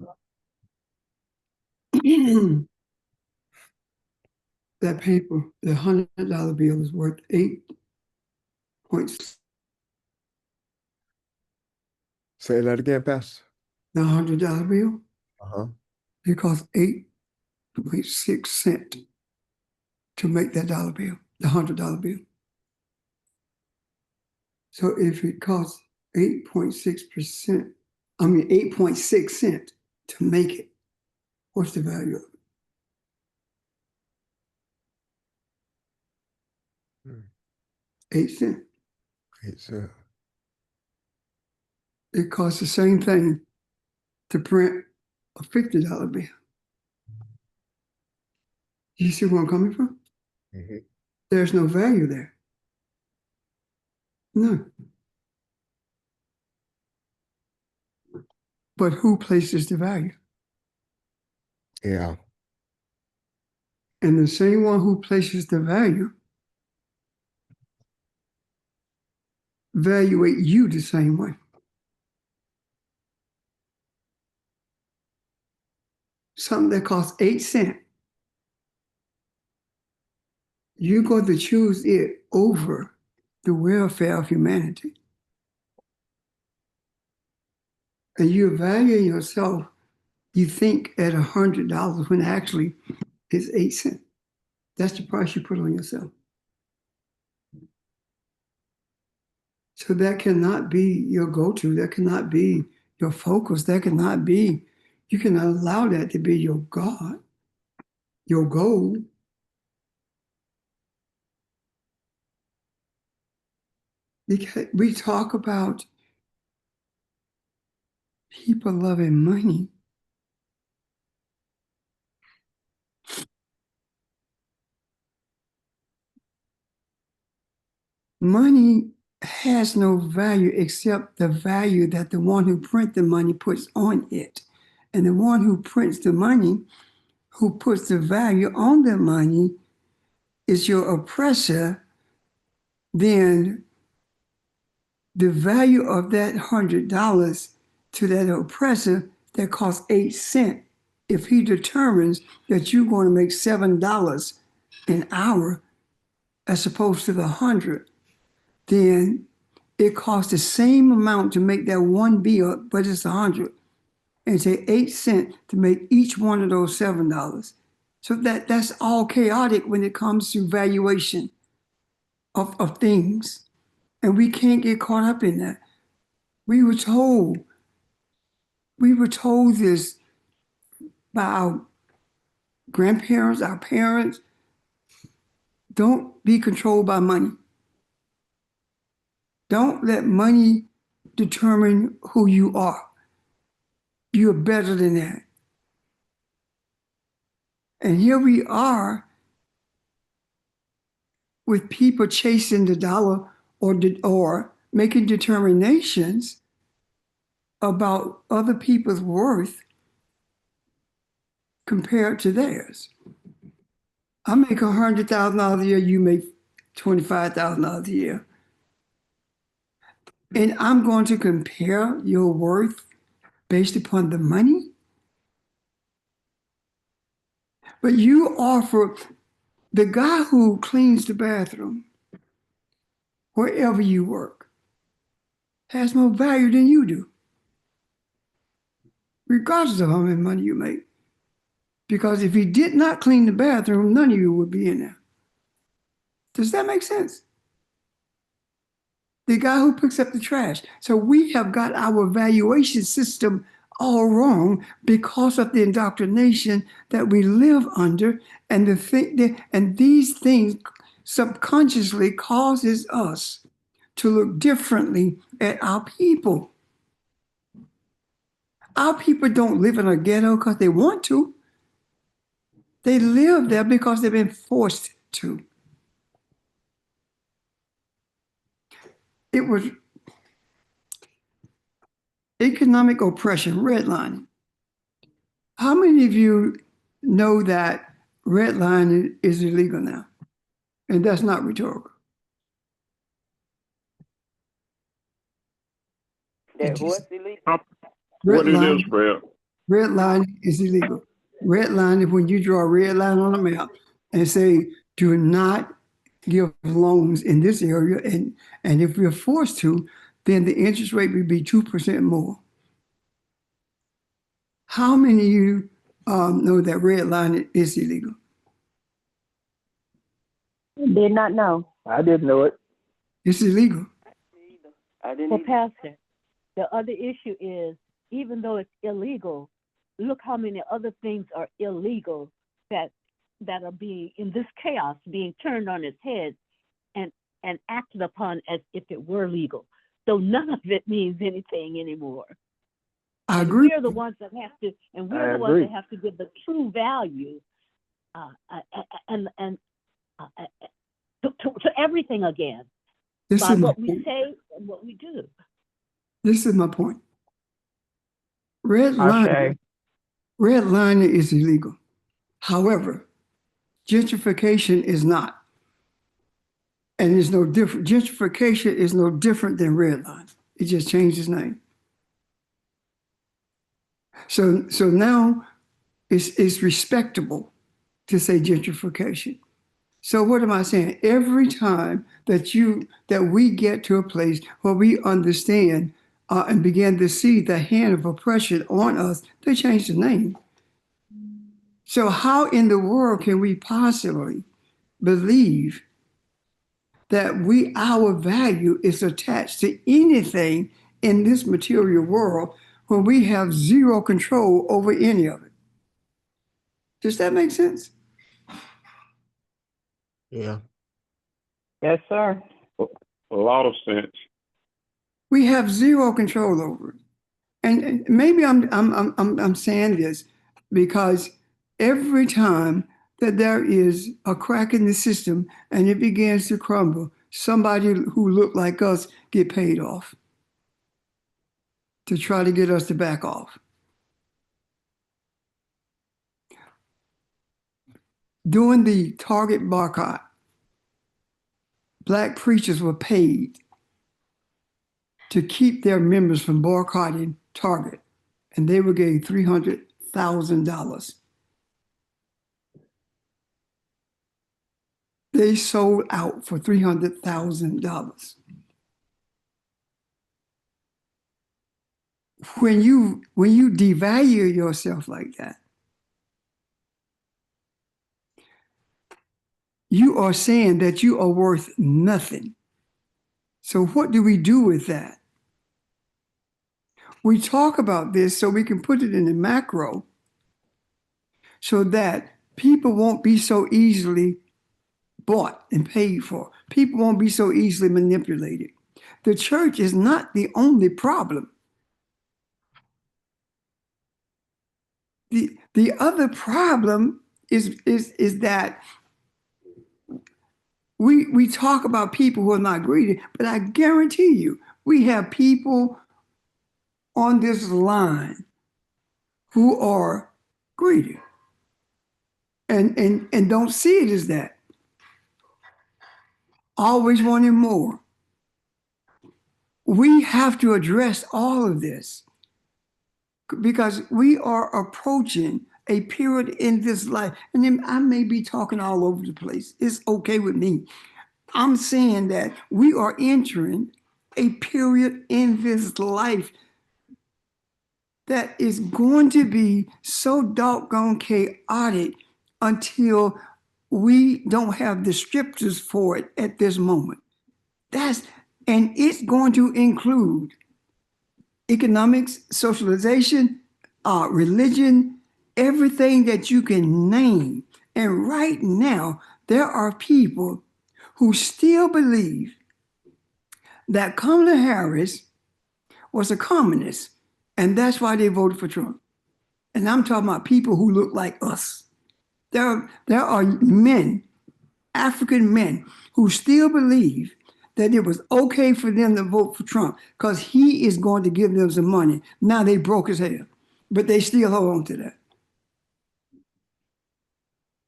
that paper, the $100 bill is worth 8 points. Say that again, Pastor. The $100 bill, Uh-huh. it costs 8.6 cents to make that dollar bill, the $100 bill. So if it costs 8.6%, 8.6 cents to make it, what's the value of it? Hmm. 8 cents. It's It costs the same thing to print a $50 bill. You see where I'm coming from? mhm. There's no value there. No. But who places the value? Yeah, And the same one who places the value evaluate you the same way. Something that costs 8 cents, you're going to choose it over the welfare of humanity. And you evaluate yourself, you think at $100 when actually it's 8 cents. That's the price you put on yourself. So that cannot be your go-to. That cannot be your focus. That cannot be, you cannot allow that to be your God, your goal. Because we talk about people loving money. Money has no value except the value that the one who prints the money puts on it. And the one who prints the money, who puts the value on the money, is your oppressor. Then the value of that $100 to that oppressor that costs 8 cents, if he determines that you're going to make $7 an hour as opposed to the 100, then it costs the same amount to make that one bill, but it's 100, and say 8 cents to make each one of those $7. So that's all chaotic when it comes to valuation of things. And we can't get caught up in that. We were told this by our grandparents, our parents. Don't be controlled by money. Don't let money determine who you are. You're better than that. And here we are with people chasing the dollar or making determinations about other people's worth compared to theirs. I make $100,000 a year, you make $25,000 a year. And I'm going to compare your worth based upon the money? But you offer the guy who cleans the bathroom, wherever you work, has more value than you do, regardless of how much money you make. Because if he did not clean the bathroom, none of you would be in there. Does that make sense? The guy who picks up the trash. So we have got our valuation system all wrong because of the indoctrination that we live under, and and these things subconsciously causes us to look differently at our people. Our people don't live in a ghetto because they want to. They live there because they've been forced to. It was economic oppression, redlining. How many of you know that redlining is illegal now? And that's not rhetorical. That what's illegal? What it is, Redlining, Fred? redlining is illegal. Redlining, when you draw a red line on a map and say, do not give loans in this area, and if we're forced to, then the interest rate would be 2% more. How many of you know that redlining is illegal? Did not know. I didn't know it. It's illegal. I didn't. Well, either. Pastor, the other issue is, even though it's illegal, look how many other things are illegal that are being, in this chaos, being turned on its head and acted upon as if it were legal. So none of it means anything anymore. I And agree. we're the ones that have to, and we're I the agree. ones that have to give the true value to everything again This by is my what we point. say and what we do. This is my point. Redlining is illegal. However, gentrification is not. And it's no different. Gentrification is no different than redlining. It just changed its name. So now it's respectable to say gentrification. So what am I saying? Every time that we get to a place where we understand and begin to see the hand of oppression on us, they change the name. So how in the world can we possibly believe that our value is attached to anything in this material world when we have zero control over any of it? Does that make sense? Yeah. Yes, sir. A lot of sense. We have zero control over it. And maybe I'm saying this because every time that there is a crack in the system and it begins to crumble, somebody who look like us get paid off to try to get us to back off. During the Target boycott, Black preachers were paid to keep their members from boycotting Target, and they were getting $300,000. They sold out for $300,000. When you devalue yourself like that, you are saying that you are worth nothing. So what do we do with that? We talk about this so we can put it in the macro so that people won't be so easily bought and paid for. People won't be so easily manipulated. The church is not the only problem. The other problem is that we talk about people who are not greedy, but I guarantee you, we have people on this line who are greedy and don't see it as that. Always wanting more. We have to address all of this because we are approaching a period in this life. And then I may be talking all over the place. It's okay with me. I'm saying that we are entering a period in this life that is going to be so doggone chaotic until we don't have descriptors for it at this moment. And it's going to include economics, socialization, religion, everything that you can name. And right now, there are people who still believe that Kamala Harris was a communist, and that's why they voted for Trump. And I'm talking about people who look like us. There are men, African men, who still believe that it was okay for them to vote for Trump because he is going to give them some money. Now they broke his hell, but they still hold on to that.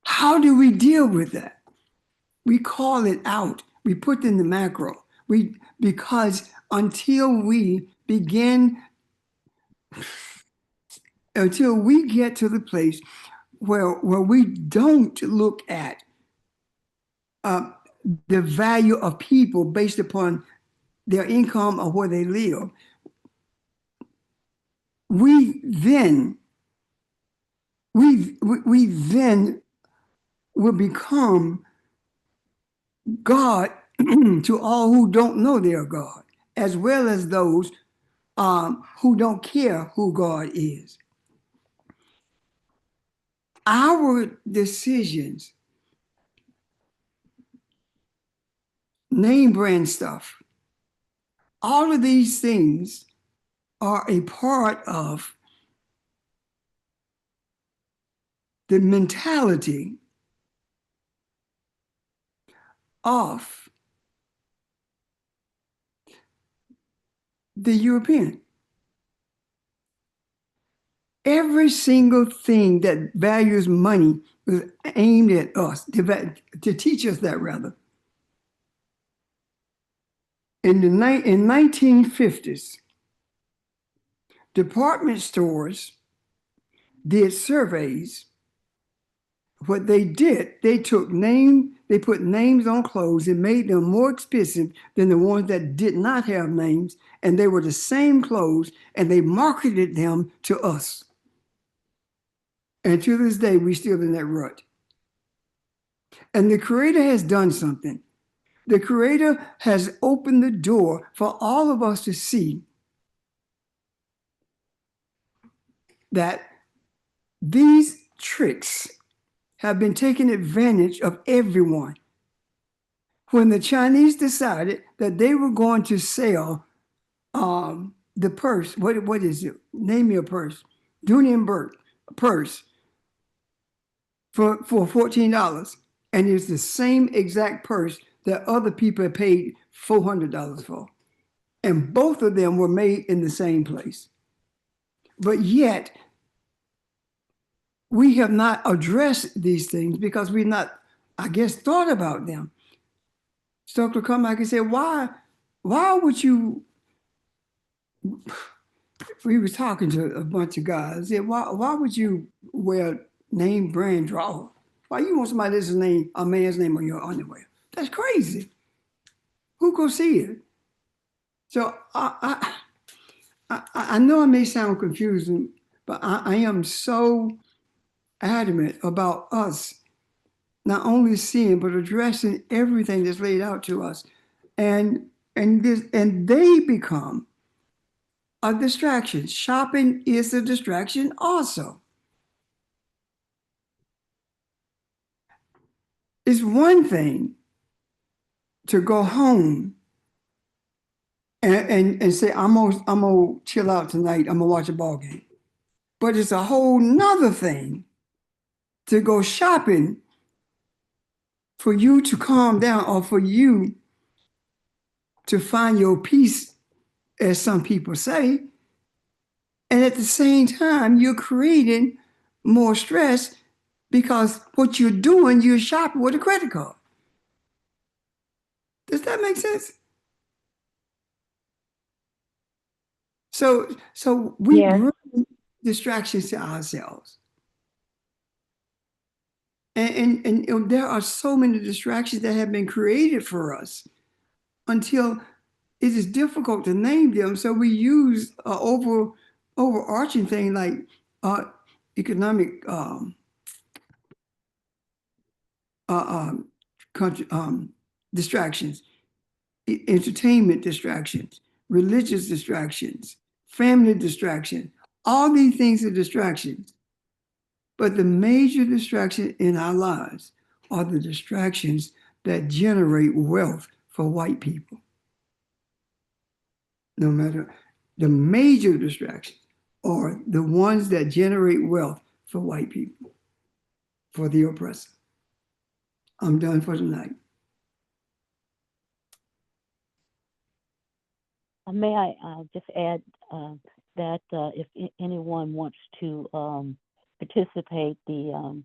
How do we deal with that? We call it out. We put in the macro. Because until we get to the place where we don't look at the value of people based upon their income or where they live, we then will become God to all who don't know their God, as well as those who don't care who God is. Our decisions, name brand stuff, all of these things are a part of the mentality of the European. Every single thing that values money was aimed at us, to teach us that rather. In the 1950s, department stores did surveys. What they did, they put names on clothes and made them more expensive than the ones that did not have names, and they were the same clothes, and they marketed them to us. And to this day, we're still in that rut. And the Creator has done something. The Creator has opened the door for all of us to see that these tricks have been taking advantage of everyone. When the Chinese decided that they were going to sell the purse, what is it? Name me a purse. Dunenberg purse for $14. And it's the same exact purse that other people paid $400 for. And both of them were made in the same place. But yet, we have not addressed these things because we've not, I guess, thought about them. Stoker come back and say, why would you, we was talking to a bunch of guys, said, why would you wear name brand draw? Why you want somebody else's name, a man's name on your underwear? That's crazy. Who go see it? So I know it may sound confusing, but I am so adamant about us not only seeing but addressing everything that's laid out to us, and they become a distraction. Shopping is a distraction also. It's one thing to go home and say, I'm gonna chill out tonight, I'm gonna watch a ball game. But it's a whole nother thing to go shopping for you to calm down or for you to find your peace, as some people say. And at the same time, you're creating more stress because what you're doing, you're shopping with a credit card. Does that make sense? So we Yes. bring distractions to ourselves. And there are so many distractions that have been created for us until it is difficult to name them. So we use an overarching thing like economic distractions, entertainment distractions, religious distractions, family distractions. All these things are distractions. But the major distraction in our lives are the distractions that generate wealth for white people. No matter the major distractions are the ones that generate wealth for white people. for the oppressor. I'm done for tonight. May I just add that if anyone wants to participate, the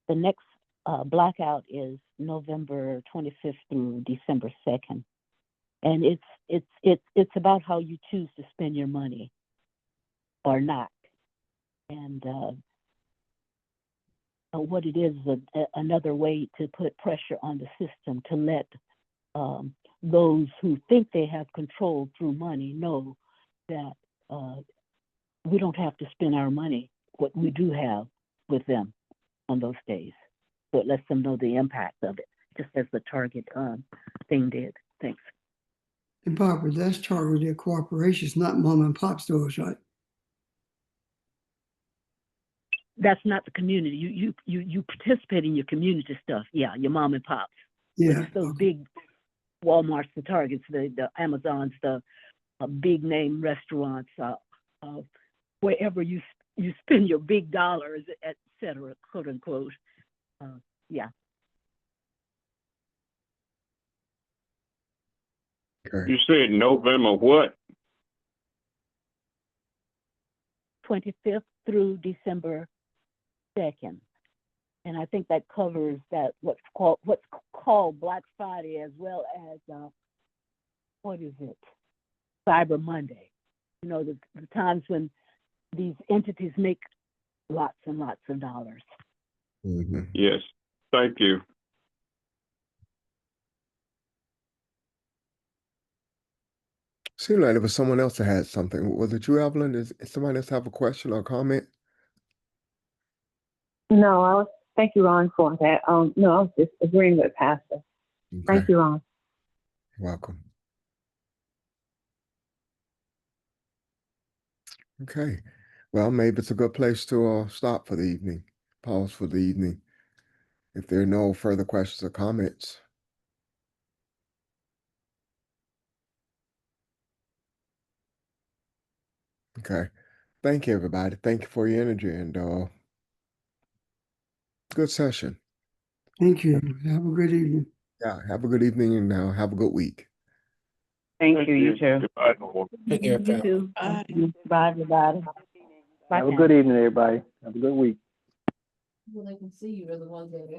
next blackout is November 25th through December 2nd, and it's about how you choose to spend your money or not, and what it is another way to put pressure on the system to let those who think they have control through money know that we don't have to spend our money, what we do have, with them on those days. So it lets them know the impact of it, just as the Target thing did. Thanks. And Barbara, that's targeted corporations, not mom and pop stores, right? That's not the community. You participate in your community stuff. Yeah, your mom and pops. But Yeah. it's those big Walmarts, the Targets, the Amazons, the big name restaurants, wherever you spend your big dollars, et cetera, quote unquote. Yeah. Okay. You said November what? 25th through December 2nd. And I think that covers that what's called Black Friday, as well as what is it? Cyber Monday. You know, the times when these entities make lots and lots of dollars. Mhm. Yes. Thank you. Seemed like there was someone else that had something. Was it you, Evelyn? Is somebody else have a question or comment? No, thank you, Ron, for that. No, I was just agreeing with Pastor. Okay. Thank you, Ron. You're welcome. Okay. Well, maybe it's a good place to stop for the evening, pause for the evening. If there are no further questions or comments. Okay. Thank you, everybody. Thank you for your energy and good session. Thank you. Have a good evening. Yeah. Have a good evening and have a good week. Thank you, you too. Goodbye. Take care, You family. too. Bye, everybody. Bye, Have a Pam. good evening, everybody. Have a good week. Well, they can see you are the ones that